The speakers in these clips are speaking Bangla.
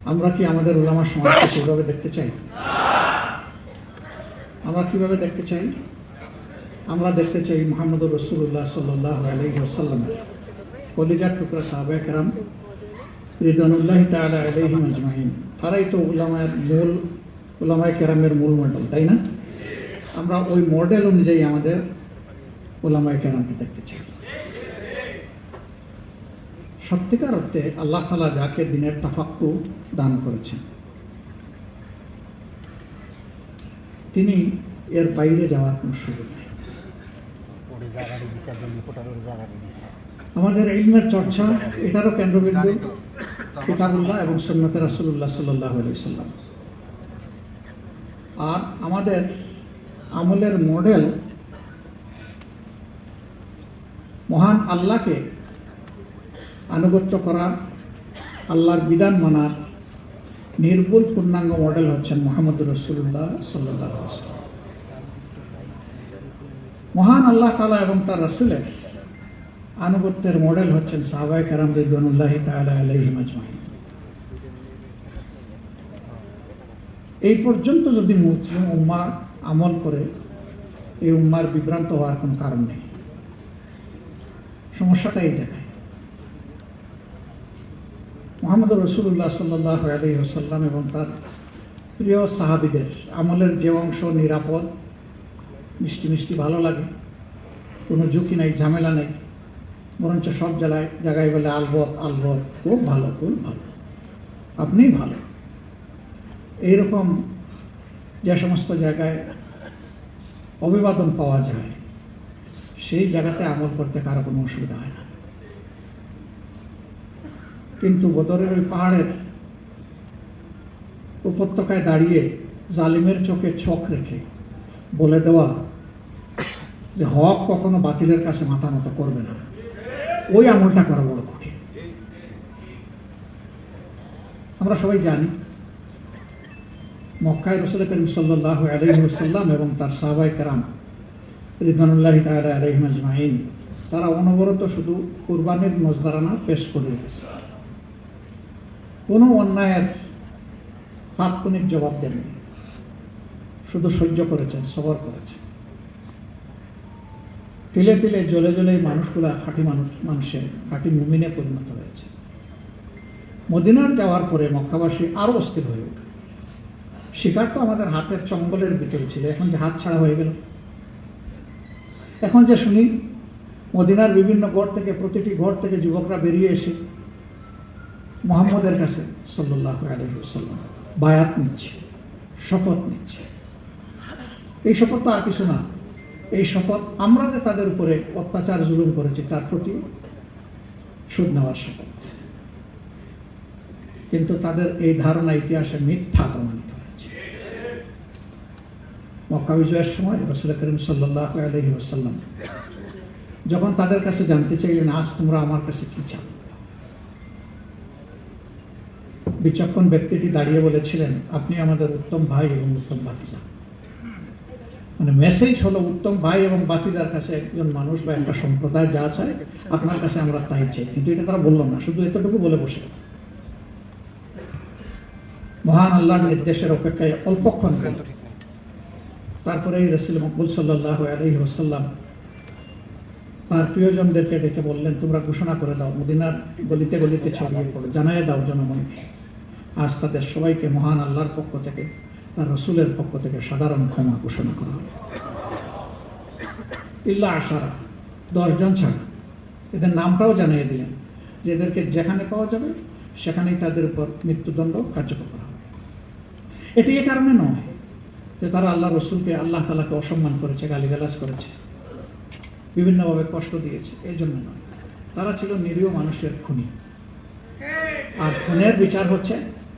আমরা কি আমাদের উলামা সমাজকে সেভাবে দেখতে চাই? আমরা কিভাবে দেখতে চাই? আমরা দেখতে চাই মুহাম্মদুর রাসূলুল্লাহ সাল্লাল্লাহু আলাইহি ওয়াসাল্লামের কলিজার টুকরা সাহাবায়ে কেরাম রিদওয়ানুল্লাহি তাআলা আলাইহিম আজমাইন, তারাই তো উলামায়ে কেরামের মূল মডেল, তাই না? আমরা ওই মডেল অনুযায়ী আমাদের উলামায়ে কেরামকে দেখতে চাই। সত্যিকার অর্থে আল্লাহ তাআলা যাকে দিনের তাফাক্কু দান করেছেন, তিনি এর বাইরে যাওয়ার কোনো সুযোগ নেই। আমাদের ইলমের চর্চা এটারও কেন্দ্রবিন্দু কিতাবুল্লাহ এবং সুন্নতে রাসূলুল্লাহ সাল্লাল্লাহু আলাইহি ওয়াসাল্লাম। আর আমাদের আমলের মডেল মহান আল্লাহকে আনুগত্য করার, আল্লাহর বিধান মানার নির্ভুল পূর্ণাঙ্গ মডেল হচ্ছেন মুহাম্মদুর রাসূলুল্লাহ সাল্লাল্লাহু আলাইহি ওয়াসাল্লাম। মহান আল্লাহ তাআলা এবং তার রাসূলের আনুগত্যের মডেল হচ্ছেন সাহাবায়ে কেরাম রিদওয়ানুল্লাহি তাআলা আলাইহিম আজমাইন। এই পর্যন্ত যদি মুসলিম উম্মাহ আমল করে, এই উম্মার বিভ্রান্ত হওয়ার কোনো কারণ নেই। সমস্যাটা এই জায়গায়। মুহাম্মদ রাসূলুল্লাহ সাল্লাল্লাহু আলাইহি ওয়াসাল্লাম এবং তার প্রিয় সাহাবীদের আমলের যে অংশ নিরাপদ, মিষ্টি মিষ্টি ভালো লাগে, কোনো ঝুঁকি নাই, ঝামেলা নেই, বরঞ্চ সব জায়গায় বলে আলবত আলবত, খুব ভালো, খুব ভালো, আপনিই ভালো, এইরকম যে সমস্ত জায়গায় অভিবাদন পাওয়া যায়, সেই জায়গাতে আমল করতে কারো কোনো অসুবিধা হয় না। কিন্তু বদরের ওই পাহাড়ের উপত্যকায় দাঁড়িয়ে জালিমের চোখে চোখ রেখে বলে দেওয়া যে হক কখনো বাতিলের কাছে মাথা নত করবে না, ওই আমলটা করা বড় কঠিন। আমরা সবাই জানি মক্কায় রাসূল করিম সাল্লাল্লাহু আলাইহি ওয়াসাল্লাম এবং তার সাহাবায়ে কেরাম রিদওয়ানুল্লাহি তাআলা আলাইহিম আজমাইন, তারা অনবরত শুধু কুরবানির নজরানা পেশ করে গেছে, কোনো অন্যায়ের তাৎক্ষণিক জবাব দেননি, শুধু সহ্য করেছেন, সবর করেছেন। তিলে তিলে জ্বলে জ্বলে মানুষগুলা মানুষের খাঁটি মুমিনে পরিণত হয়েছে। মদিনার যাওয়ার পরে মক্কাবাসী আরও অস্থির হয়ে ওঠে। শিকার তো আমাদের হাতের চঙ্গলের ভিতরে ছিল, এখন যে হাত ছাড়া হয়ে গেল। এখন যে শুনি মদিনার বিভিন্ন ঘর থেকে, প্রতিটি ঘর থেকে যুবকরা বেরিয়ে এসে মুহাম্মদের কাছে সাল্লাল্লাহু আলাইহি ওয়াসাল্লাম বায়াত নিচ্ছে, শপথ নিচ্ছে। এই শপথ তো আর কিছু না, এই শপথ আমরা যে তাদের উপরে অত্যাচার জুলুম করেছি তার প্রতি সুদ নেওয়ার শপথ। কিন্তু তাদের এই ধারণা ইতিহাসে মিথ্যা প্রমাণিত হয়েছে। মক্কা বিজয়ের সময় রাসূল করিম সাল্লাল্লাহু আলাইহি ওয়াসাল্লাম যখন তাদের কাছে জানতে চাইলেন, আজ তোমরা আমার কাছে কি চাও, বিচক্ষণ ব্যক্তিটি দাঁড়িয়ে বলেছিলেন, আপনি আমাদের উত্তম ভাই এবং উত্তম ভাতিজা। মানে মেসেজ হলো উত্তম ভাই এবং ভাতিজার কাছে একজন মানুষ বা একটা সম্প্রদায় যা চায়, আপনার কাছে আমরা তাই চাই। কিন্তু এটা তারা বলল না, শুধু এতটুকু বলে বসে মহান আল্লাহর নির্দেশের অপেক্ষায় অল্পক্ষণ গেল। তারপরে রাসূল মকবুল সাল্লাল্লাহু আলাইহি ওয়াসাল্লাম তার প্রিয়জনদেরকে ডেকে বললেন, তোমরা ঘোষণা করে দাও, মদিনার গলিতে গলিতে ছড়িয়ে পড়ো, জানায় দাও জনগণকে, আজ তাদের সবাইকে মহান আল্লাহর পক্ষ থেকে, তার রসুলের পক্ষ থেকে সাধারণ ক্ষমা ঘোষণা করা হবে। ইল্লা আশারা, 10 জন ছাড়া। এদের নামটাও জানিয়ে দিলেন যে এদেরকে যেখানে পাওয়া যাবে সেখানেই তাদের উপর মৃত্যুদণ্ড কার্যকর করা হবে। এটি এ কারণে নয় যে তারা আল্লাহ রসুলকে, আল্লাহ তাআলাকে অসম্মান করেছে, গালিগালাজ করেছে, বিভিন্নভাবে কষ্ট দিয়েছে, এই জন্য নয়। তারা ছিল নিরীহ মানুষের খুনি, আর খুনের বিচার হচ্ছে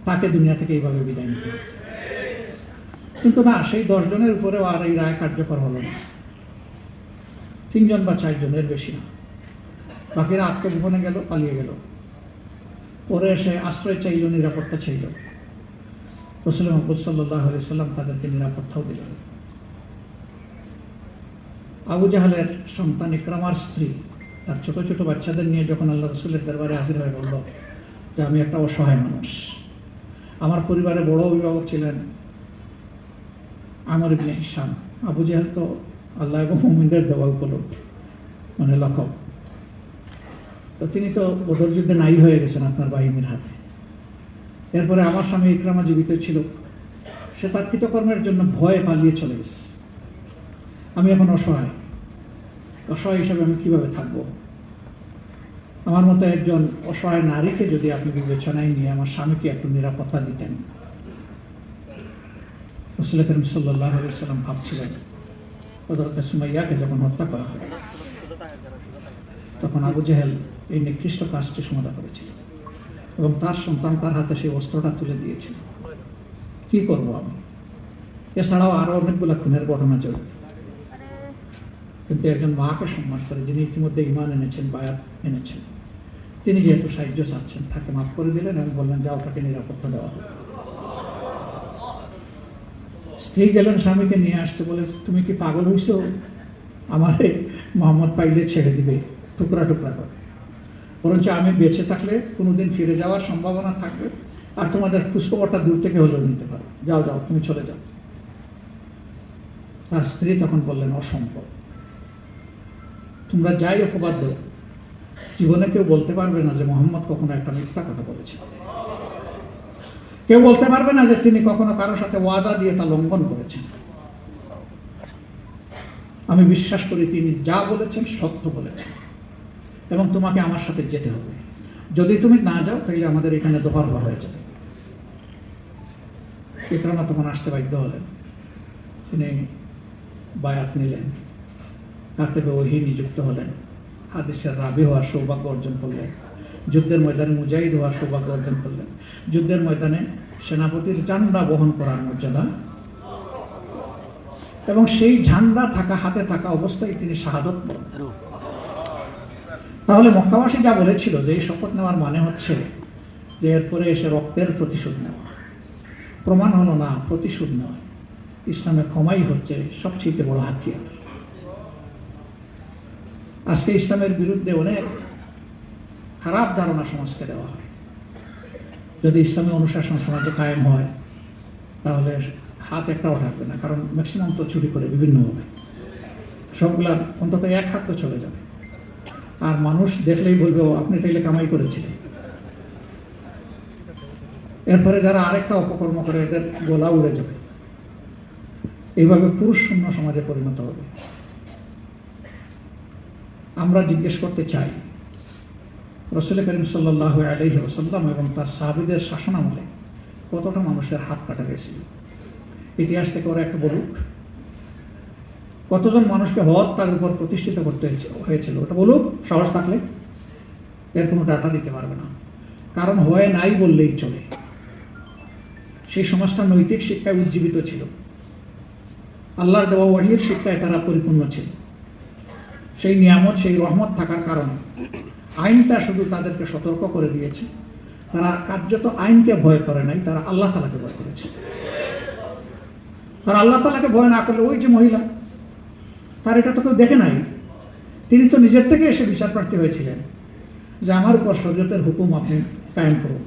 তাকে দুনিয়া থেকে এইভাবে বিদায় নিতে হবে। কিন্তু না, সেই 10 জনের উপরেও আর এই রায় কার্যকর হলো না। 3 জন বা 4 জনের বেশি না। বাকিরা আত্মগোপনে গেল, পালিয়ে গেল। পরে এসে আশ্রয় চাইল, নিরাপত্তা চাইল। রাসূল মুহাম্মদ সাল্লাল্লাহু আলাইহি ওয়াসাল্লাম তাদেরকে নিরাপত্তাও দিলেন। আবু জাহলের সন্তান ইকরামার স্ত্রী তার ছোট ছোট বাচ্চাদের নিয়ে যখন আল্লাহ রসুলের দরবারে হাজির হয়ে বলল যে আমি একটা অসহায় মানুষ, আমার পরিবারে বড় অভিভাবক ছিলেন আমর ইবনে হিশাম। আবু জাহেল তো আল্লাহ এবং মুমিনদের দেওয়া উপলব্ধ, মানে লকব। তো তিনি তো বদর যুদ্ধে নাই হয়ে গেছেন আপনার বাহিনীর হাতে। এরপরে আমার স্বামী ইকরামা জীবিত ছিল, সে তার কৃতকর্মের জন্য ভয়ে পালিয়ে চলে গেছে। আমি এখন অসহায় হিসাবে আমি কিভাবে থাকবো? আমার মতো একজন অসহায় নারীকে যদি আপনি বিবেচনায় নিয়ে আমার স্বামীকে একটু নিরাপত্তা দিতেন। রাসূল করিম সাল্লাল্লাহু আলাইহি ওয়াসাল্লাম ভাবছিলেন হযরত সুমাইয়াকে যখন হত্যা করা হয়, তখন আবু জেহেল এই নিকৃষ্ট কাজটি সমাধা করেছিল এবং তার সন্তান তার হাতে সেই অস্ত্রটা তুলে দিয়েছিল। কি করব আমি? এছাড়াও আরো অনেকগুলো খুনের ঘটনা জড়িত। কিন্তু একজন মাকে সম্মান করে, যিনি ইতিমধ্যে ঈমান এনেছেন, বায়াত এনেছেন, তিনি যেহেতু সাহায্য চাচ্ছেন, তাকে মাফ করে দিলেন এবং বললেন যাও, তাকে নিরাপত্তা দেওয়া হবে। স্ত্রী গেলেন স্বামীকে নিয়ে আসতে, বলে তুমি কি পাগল হইছো? আমারে মোহাম্মদ পাইলে ছেড়ে দিবে টুকরা টুকরা করে, বরঞ্চ আমি বেঁচে থাকলে কোনোদিন ফিরে যাওয়ার সম্ভাবনা থাকবে, আর তোমাদের খোঁজখবরটা দূর থেকে হলেও নিতে পারো। যাও যাও, তুমি চলে যাও। তার স্ত্রী তখন বললেন অসম্ভব, তোমরা যাই অপবাদ দাও, জীবনে কেউ বলতে পারবে না যে মোহাম্মদ কখনো একটা মিথ্যা কথা বলেছে। কেউ বলতে পারবে না যে তিনি কখনো কারোর সাথে ওয়াদা দিয়ে তা লঙ্ঘন করেছেন। আমি বিশ্বাস করি তিনি যা বলেছেন সত্য বলেছেন এবং তোমাকে আমার সাথে যেতে হবে। যদি তুমি না যাও তাহলে আমাদের এখানে দফা হয়ে যাবে। ইকরামা তখন আসতে বাধ্য হলেন। তিনি বায়াত নিলেন, কাতেবে ওহী নিযুক্ত হলেন, হাদিসের রাবি হওয়ার সৌভাগ্য অর্জন করলেন, যুদ্ধের ময়দানে মুজাহিদ হওয়ার সৌভাগ্য অর্জন করলেন, যুদ্ধের ময়দানে সেনাপতির ঝান্ডা বহন করার মর্যাদা, এবং সেই ঝান্ডা থাকা হাতে থাকা অবস্থায় তিনি শাহাদত বলেন। তাহলে মক্কাবাসী যা বলেছিল যে এই শপথ নেওয়ার মানে হচ্ছে যে এরপরে এসে রক্তের প্রতিশোধ নেওয়া, প্রমাণ হলো না, প্রতিশোধ নয়, ইসলামে ক্ষমাই হচ্ছে সবচেয়ে বড় হাতিয়ার। আজকে ইসলামের বিরুদ্ধে অনেক খারাপ ধারণা সমাজকে দেওয়া হয়। যদি ইসলামী অনুশাসন সমাজে কায়েম হয় তাহলে হাত একটাও থাকবে না, কারণ ম্যাক্সিমাম তো চুরি করে বিভিন্নভাবে, সবগুলা অন্তত এক হাত তো চলে যাবে। আর মানুষ দেখলেই বলবে আপনি তাইলে কামাই করেছিলেন। এরপরে যারা আরেকটা অপকর্ম করে এদের গলা উড়ে যাবে। এইভাবে পুরুষ শূন্য সমাজে পরিণত হবে। আমরা জিজ্ঞেস করতে চাই, রাসূল করিম সাল্লাল্লাহু আলাইহি ওয়াসাল্লাম এবং তার সাহাবীদের শাসনামলে কতটা মানুষের হাত কাটা গেছিল? ইতিহাস থেকে ওরা একটা বলুক, কতজন মানুষকে হত্যার উপর প্রতিষ্ঠিত করতে হয়েছিল, ওটা বলুক সাহস থাকলে। এর কোনো ডাটা দিতে পারবে না, কারণ হয় নাই বললেই চলে। সেই সমাজটা নৈতিক শিক্ষায় উজ্জীবিত ছিল, আল্লাহর দেওয়া ওয়াহির শিক্ষায় তারা পরিপূর্ণ ছিল। সেই নিয়ামত, সেই রহমত থাকার কারণে আইনটা শুধু তাদেরকে সতর্ক করে দিয়েছে। তারা কার্যত আইনকে ভয় করে নাই, তারা আল্লাহ তাআলাকে ভয় করেছে। তারা আল্লাহ তাআলাকে ভয় না করলে ওই যে মহিলা, তার এটা তো কেউ দেখে নাই, তিনি তো নিজের থেকে এসে বিচার প্রার্থী হয়েছিলেন যে আমার উপর শরীয়তের হুকুম আপনি কায়েম করুন।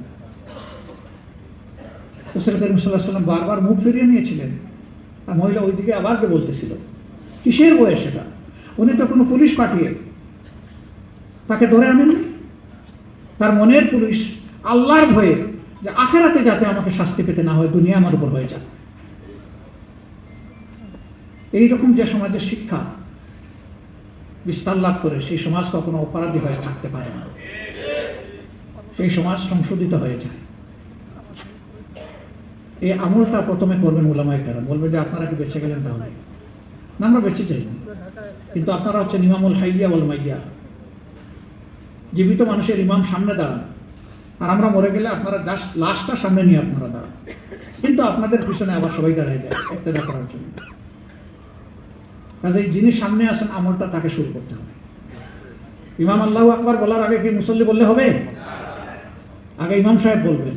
রাসূল করিম সাল্লাল্লাহু আলাইহি ওয়াসাল্লাম বারবার মুখ ফিরিয়ে নিয়েছিলেন, আর মহিলা ওইদিকে আবার বলতেছিল। কিসের বয়স এটা? উনি তো কোনো পুলিশ পাঠিয়ে তাকে ধরে আনেননি। তার মনের পুলিশ আল্লাহর ভয়ে যে আখেরাতে যাতে আমাকে শাস্তি পেতে না হয়, দুনিয়া আমার উপর হয়ে যাক। এইরকম যে সমাজের শিক্ষা বিস্তার লাভ করে, সেই সমাজ কখনো অপরাধী হয়ে থাকতে পারে না, সেই সমাজ সংশোধিত হয়ে যায়। এই আমলটা প্রথমে করবেন উলামায়ে কেরাম, বলবে যে আপনারা কি বেঁচে গেলেন? তাহলে না, আমরা বেঁচে যাই, কিন্তু আপনারা হচ্ছেন ইমামুল হাইয়া ওয়াল মাইয়া, জীবিত মানুষের ইমাম সামনে দাঁড়ান, আর আমরা মরে গেলে আপনারা জাস্ট লাশটা সামনে নিয়ে আপনারা দাঁড়ান, কিন্তু আপনাদের পিছনে আবার সবাই দাঁড়ায় যায় ইক্তেদা করার জন্য। কাজে যিনি সামনে আসেন আমলটা তাকে শুরু করতে হবে। ইমাম আল্লাহু আকবার বলার আগে কি মুসল্লি বললে হবে? আগে ইমাম সাহেব বলবেন,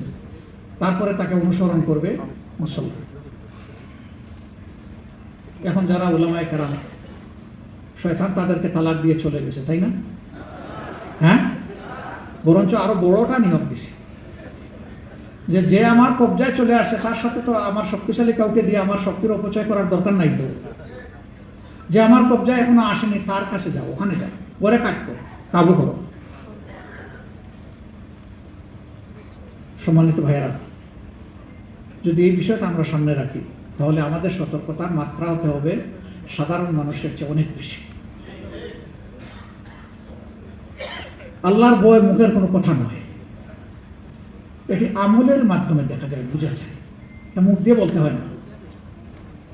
তারপরে তাকে অনুসরণ করবে মুসল্লি। এখন যারা উলামায়ে কেরাম, শয়তান তাদেরকে তালাক দিয়ে চলে গেছে, তাই না? হ্যাঁ, বরঞ্চ আরো বড়টা নিয়োগ দিছে। যে যে আমার কবজায় চলে আসছে তার সাথে তো আমার শক্তিশালী কাউকে দিয়ে আমার শক্তির অপচয় করার দরকার নাই তো। যে আমার কবজায় এখনো আসেনি তার কাছে যাও, ওখানে যাও, ওরে কাজ করো, কাবু করো। সম্মানিত ভাইয়েরা, যদি এই বিষয়টা আমরা সামনে রাখি তাহলে আমাদের সতর্কতার মাত্রা হতে হবে সাধারণ মানুষের চেয়ে অনেক বেশি। আল্লাহর ভয় মুখের কোনো কথা নয়, এটি আমলের মাধ্যমে দেখা যায়, বোঝা যায়। এটা মুখ দিয়ে বলতে হয় না।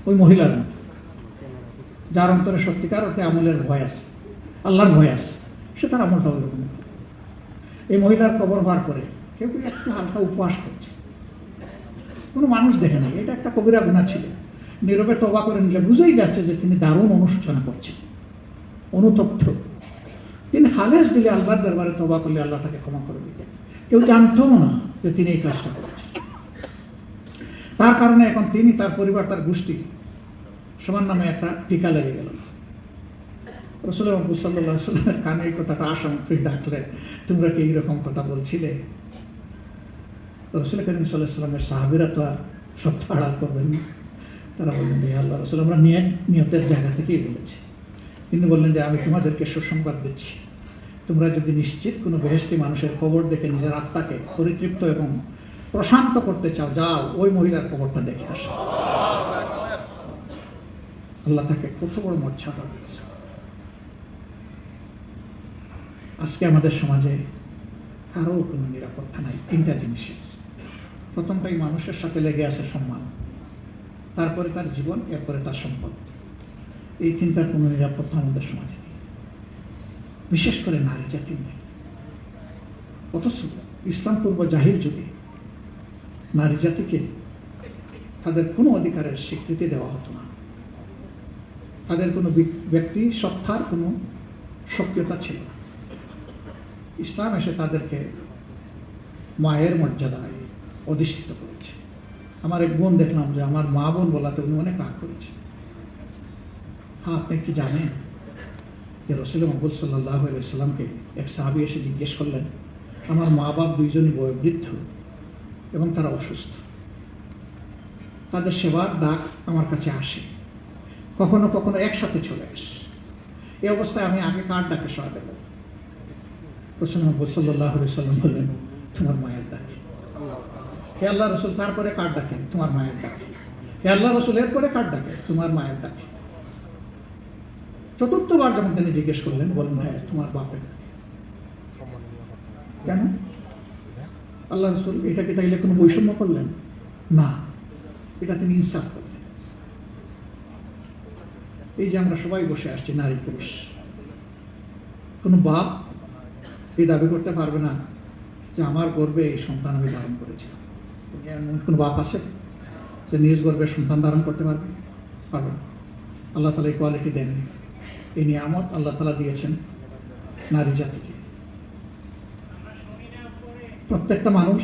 ওই মহিলার মতো যার অন্তরে সত্যিকার অর্থে আমলের ভয় আছে, আল্লাহর ভয় আছে, সে তার আমলটা ওইরকম। এই মহিলার কবর হওয়ার পরে কেউ কেউ একটু হালকা উপবাস করছে, কোনো মানুষ দেখে নাই, এটা একটা কবিরা গুনাহ ছিল। নীরবে তওবা করে নিলে বুঝেই যাচ্ছে যে তিনি দারুণ অনুশোচনা করছেন, অনুতপ্ত। তিনি খালেস দিলে আল্লাহর দরবারে তওবা করলে আল্লাহ তাকে ক্ষমা করে দিতেন। কেউ জানতো না যে তিনি এই কাজটা করেছেন। তার কারণে এখন তিনি, তার পরিবার, তার গোষ্ঠী সমান নামে একটা টিকা লেগে গেল। রাসূলুল্লাহ সাল্লাল্লাহু আলাইহি ওয়াসাল্লামের কানে এই কথাটা আসামাত্রই ডাকলে, তোমরা কি এইরকম কথা বলছিলে? রাসূল করিম সাল্লাল্লাহু আলাইহি ওয়াসাল্লামের সাহাবীরা তো আর সত্য আড়াল করবেন না। তারা বললেন যে আল্লাহ রাসূল, আমরা নিয়তের জায়গা থেকেই বলেছি। তিনি বললেন যে আমি তোমাদেরকে সুসংবাদ দিচ্ছি, তোমরা যদি নিশ্চিত কোনো বেহেশতি মানুষের কবর দেখে নিজের আত্মাকে পরিতৃপ্ত এবং প্রশান্ত করতে চাও, যাও ওই মহিলার কবরটা দেখে আসো। আল্লাহ তাকে কত বড় মর্যাদা দিয়েছে। আজকে আমাদের সমাজে কারো কোনো নিরাপত্তা নাই তিনটা জিনিসের। প্রথমটাই মানুষের সাথে লেগে আছে সম্মান, তারপরে তার জীবন, এরপরে তার সম্পদ। এই তিনটার কোনো নিরাপত্তা আমাদের সমাজে নেই, বিশেষ করে নারী জাতির নেই। অথচ ইসলাম পূর্ব জাহির যুগে নারী জাতিকে তাদের কোনো অধিকারের স্বীকৃতি দেওয়া হতো না, তাদের কোনো ব্যক্তি সত্তার কোনো সক্রিয়তা ছিল না। ইসলাম এসে তাদেরকে মায়ের মর্যাদায় অধিষ্ঠিত করেছে। আমার এক বোন দেখলাম যে আমার মা বোন বলাতে উনি অনেক রাগ করেছে। হ্যাঁ, আপনি কি জানেন যে রাসূল মুহাম্মদ সাল্লাল্লাহু আলাইহি ওয়াসাল্লামকে এক সাহাবী এসে জিজ্ঞেস করলেন, আমার মা বাপ দুইজনই বয়োবৃদ্ধ এবং তারা অসুস্থ, তাদের সেবার ডাক আমার কাছে আসে, কখনো কখনো একসাথে চলে আসে। এই অবস্থায় আমি আগে কার ডাকে সাড়া দেব? রাসূল মুহাম্মদ সাল্লাল্লাহু আলাইহি ওয়াসাল্লাম বললেন, তোমার মায়ের ডাকে। হে আল্লাহ রাসূল, তারপরে কার ডাকে? তোমার মায়ের ডাকে। হে আল্লাহ রাসূল, এরপরে কার ডাকে? তোমার মায়ের ডাকে। চতুর্থবার যখন তিনি জিজ্ঞেস করলেন, বললেন হ্যাঁ, তোমার বাপের ডাকে। কেন? আল্লাহ রাসূল এটাকে তাইলে কোনো বৈষম্য করলেন না, এটা তিনি ইনসাফ করলেন। এই যে আমরা সবাই বসে আসছি, নারী পুরুষ, কোনো বাপ এই দাবি করতে পারবে না যে আমার গর্ভে এই সন্তান আমি ধারণ করেছি। এমন কোনো বাপ আছে যে নিজ গর্ভে সন্তান ধারণ করতে পারবে? পারবে না। আল্লাহ তাআলা এই কোয়ালিটি দেননি। এই নিয়ামত আল্লাহ তাআলা দিয়েছেন নারী জাতিকে। প্রত্যেকটা মানুষ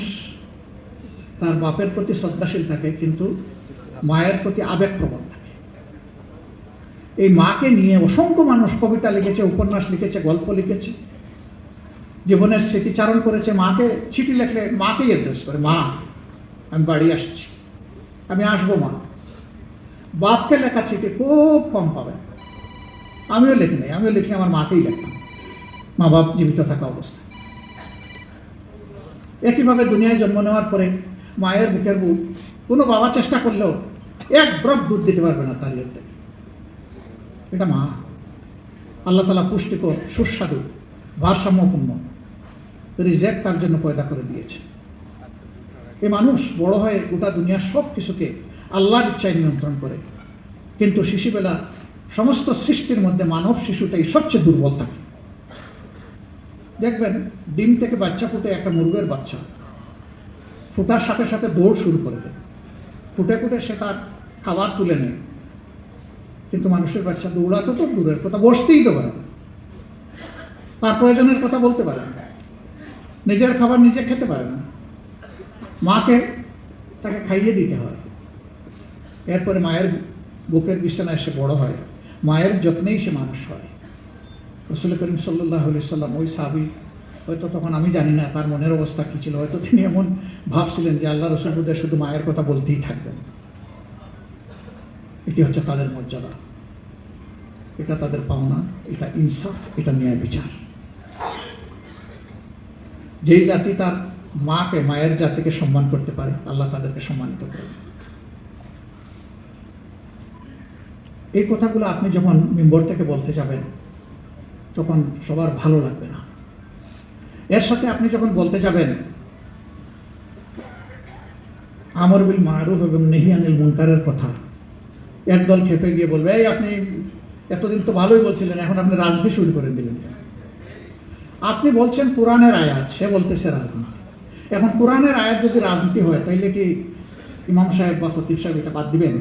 তার বাপের প্রতি শ্রদ্ধাশীল থাকে, কিন্তু মায়ের প্রতি আবেগপ্রবণ থাকে। এই মাকে নিয়ে অসংখ্য মানুষ কবিতা লিখেছে, উপন্যাস লিখেছে, গল্প লিখেছে, জীবনের স্মৃতিচারণ করেছে। মাকে চিঠি লেখলে মাকেই অ্যাড্রেস করে, মা আমি বাড়ি আসছি, আমি আসবো মা। বাপকে লেখা চিঠি খুব কম পাবে। আমিও লিখি নাই, আমিও লিখি আমার মাকেই লিখতাম, মা বাপ জীবিত থাকা অবস্থায়। একইভাবে দুনিয়ায় জন্ম নেওয়ার পরে মায়ের বুকের বুক কোনো বাবা চেষ্টা করলেও এক ড্রপ দুধ দিতে পারবে না তার ইয়ের থেকে। এটা মা। আল্লাহ তাআলা পুষ্টিকর, সুস্বাদু, ভারসাম্যপূর্ণ রিজেক তার জন্য পয়দা করে দিয়েছে। এ মানুষ বড় হয়ে গোটা দুনিয়ার সব কিছুকে আল্লাহর ইচ্ছায় নিয়ন্ত্রণ করে, কিন্তু শিশুবেলা সমস্ত সৃষ্টির মধ্যে মানব শিশুটাই সবচেয়ে দুর্বল থাকে। দেখবেন ডিম থেকে বাচ্চা ফুটে একটা মুরগের বাচ্চা ফুটার সাথে সাথে দৌড় শুরু করে দেয়, ফুটে ফুটে সে তার খাবার তুলে নেয়। কিন্তু মানুষের বাচ্চা দৌড়াতে তো দূরের কথা, বসতেই তো পারে না, তার প্রয়োজনের কথা বলতে পারে না, নিজের খাবার নিজে খেতে পারে না, মাকে তাকে খাইয়ে দিতে হয়। এরপরে মায়ের বুকের বিছানায় সে বড় হয়, মায়ের যত্নেই সে মানুষ হয়। রাসূল করিম সাল্লাল্লাহু আলাইহি ওয়াসাল্লাম ওই সাহাবী হয়তো তখন আমি জানি না তার মনের অবস্থা কী ছিল, হয়তো তিনি এমন ভাবছিলেন যে আল্লাহ রসুল বোধহয় শুধু মায়ের কথা বলতেই থাকবেন। এটি হচ্ছে তাদের মর্যাদা, এটা তাদের পাওনা, এটা ইনসাফ, এটা ন্যায় বিচার। যেই জাতি তার মাকে, মায়ের জাতিকে সম্মান করতে পারে, আল্লাহ তাদেরকে সম্মানিত করে। এই কথাগুলো আপনি যখন মিম্বর থেকে বলতে যাবেন তখন সবার ভালো লাগবে না। এর সাথে আপনি যখন বলতে যাবেন আমর বিল মারুফ এবং নেহি আনিল মুনকারের কথা, একদল খেপে গিয়ে বলবে, এই আপনি এতদিন তো ভালোই বলছিলেন, এখন আপনি রাজনীতি শুরু করে দিলেন। আপনি বলছেন কোরআনের আয়াত, সে বলতেছে রাজনীতি। এখন কোরআনের আয়াত যদি রাজনীতি হয় তাইলে কি ইমাম সাহেব বা খতিব সাহেব এটা বাদ দিবেন?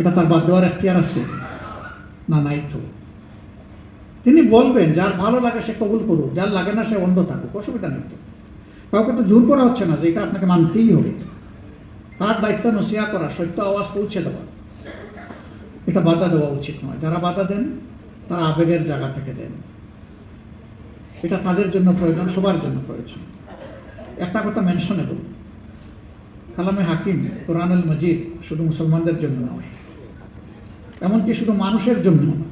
এটা তার বাদ দেওয়ার এখতিয়ার আছে না? নাই তো। তিনি বলবেন, যার ভালো লাগে সে কবুল করুক, যার লাগে না সে অন্ধ থাকুক, অসুবিধা নেই তো। কাউকে তো জোর করা হচ্ছে না যে এটা আপনাকে মানতেই হবে। তার দায়িত্ব নসিহত করা, সত্য আওয়াজ পৌঁছে দেওয়া, এটা বাধা দেওয়া উচিত নয়। যারা বাধা দেন তারা আবেগের জায়গা থেকে দেন, এটা তাদের জন্য প্রয়োজন, সবার জন্য প্রয়োজন। একটা কথা মেনশনেবল, কালামে হাকিম কোরআনুল মজিদ শুধু মুসলমানদের জন্য নয়, এমনকি শুধু মানুষের জন্য নয়।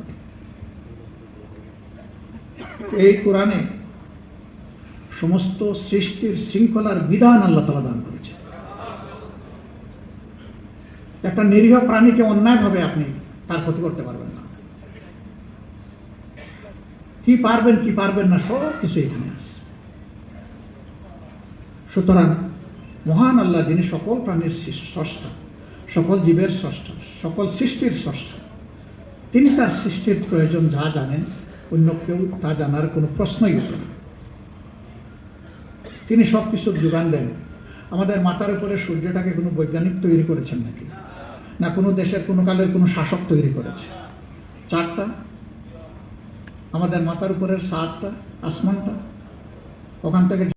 এই কোরআনে সমস্ত সৃষ্টির শৃঙ্খলার বিধান আল্লাহ তাআলা দান করেছে। একটা নিরীহ প্রাণীকে অন্যায়ভাবে আপনি তার ক্ষতি করতে পারবেন না। কি পারবেন কি পারবেন না সব কিছু এখানে আছে। সুতরাং মহান আল্লাহ, যিনি সকল প্রাণীর স্রষ্টা, সকল জীবের স্রষ্টা, সকল সৃষ্টির স্রষ্টা, তিনি তার সৃষ্টির প্রয়োজন যা জানেন, অন্য কেউ তা জানার কোনো প্রশ্নই উঠে না। তিনি সব কিছুর যোগান দেন। আমাদের মাথার উপরে সূর্যটাকে কোনো বৈজ্ঞানিক তৈরি করেছেন নাকি? না কোনো দেশের কোনো কালের কোনো শাসক তৈরি করেছে? চারটা, আমাদের মাথার উপরের সাতটা, আসমানটা, ওখান থেকে